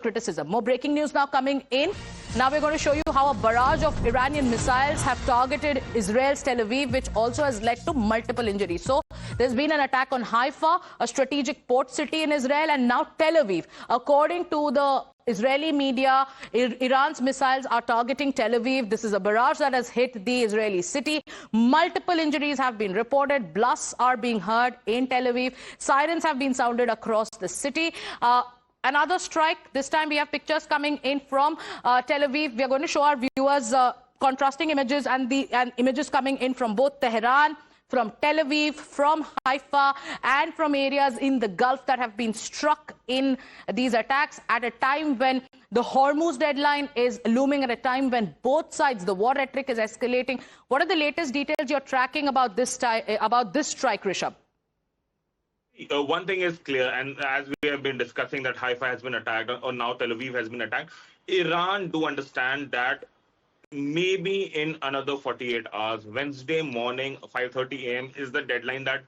criticism. More breaking news now coming in. Now we're going to show you how a barrage of Iranian missiles have targeted Israel's Tel Aviv, which also has led to multiple injuries. So there's been an attack on Haifa, a strategic port city in Israel, and now Tel Aviv. According to the Israeli media, Iran's missiles are targeting Tel Aviv. This is a barrage that has hit the Israeli city. Multiple injuries have been reported. Blasts are being heard in Tel Aviv. Sirens have been sounded across the city. Another strike. This time we have pictures coming in from Tel Aviv. We are going to show our viewers contrasting images and images coming in from both Tehran, from Tel Aviv, from Haifa, and from areas in the Gulf that have been struck in these attacks at a time when the Hormuz deadline is looming, at a time when both sides, the war rhetoric is escalating. What are the latest details you're tracking about this strike, Rishabh? One thing is clear, and as we have been discussing that Haifa has been attacked, or now Tel Aviv has been attacked, Iran do understand that maybe in another 48 hours, Wednesday morning, 5:30 a.m. is the deadline that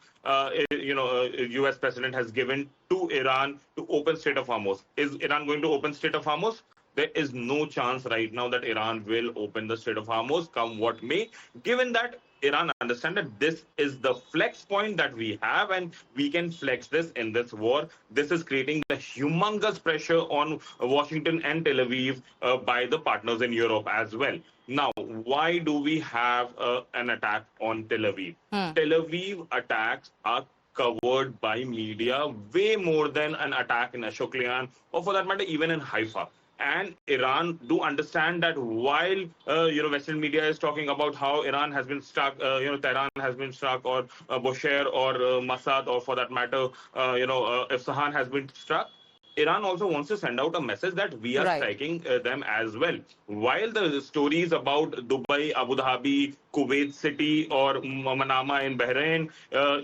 U.S. president has given to Iran to open Strait of Hormuz. Is Iran going to open Strait of Hormuz? There is no chance right now that Iran will open the Strait of Hormuz, come what may, given that Iran understand that this is the flex point that we have and we can flex this in this war. This is creating the humongous pressure on Washington and Tel Aviv by the partners in Europe as well. Now, why do we have an attack on Tel Aviv? Tel Aviv attacks are covered by media way more than an attack in Ashoklian, or for that matter, even in Haifa. And Iran do understand that while Western media is talking about how Iran has been struck, Tehran has been struck, or Bushehr or Mossad, or for that matter, Isfahan has been struck, Iran also wants to send out a message that we are striking them as well. While the stories about Dubai, Abu Dhabi, Kuwait City, or Manama in Bahrain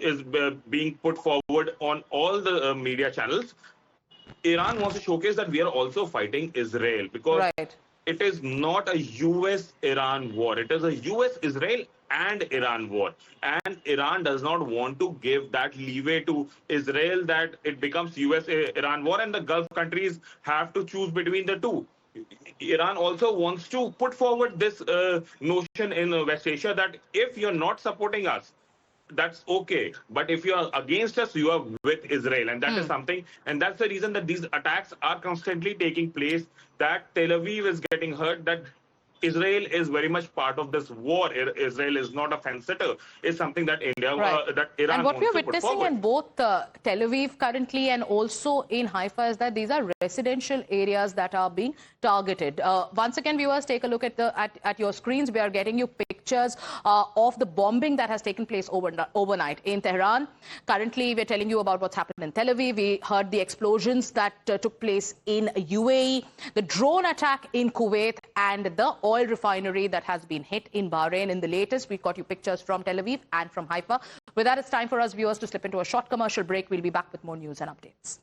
is being put forward on all the media channels, Iran wants to showcase that we are also fighting Israel, because it is not a US-Iran war. It is a US-Israel and Iran war. And Iran does not want to give that leeway to Israel that it becomes US-Iran war and the Gulf countries have to choose between the two. Iran also wants to put forward this notion in West Asia that if you're not supporting us, that's okay. But if you are against us, you are with Israel. And that is something. And that's the reason that these attacks are constantly taking place, that Tel Aviv is getting hurt, that Israel is very much part of this war. Israel is not a fence-sitter. It's something that that Iran and what we are wants witnessing in both Tel Aviv currently and also in Haifa is that these are residential areas that are being targeted. Once again, viewers, take a look at your screens. We are getting you pictures of the bombing that has taken place overnight in Tehran. Currently, we're telling you about what's happened in Tel Aviv. We heard the explosions that took place in UAE, the drone attack in Kuwait, and the oil refinery that has been hit in Bahrain. In the latest, we got you pictures from Tel Aviv and from Haifa. With that, it's time for us viewers to slip into a short commercial break. We'll be back with more news and updates.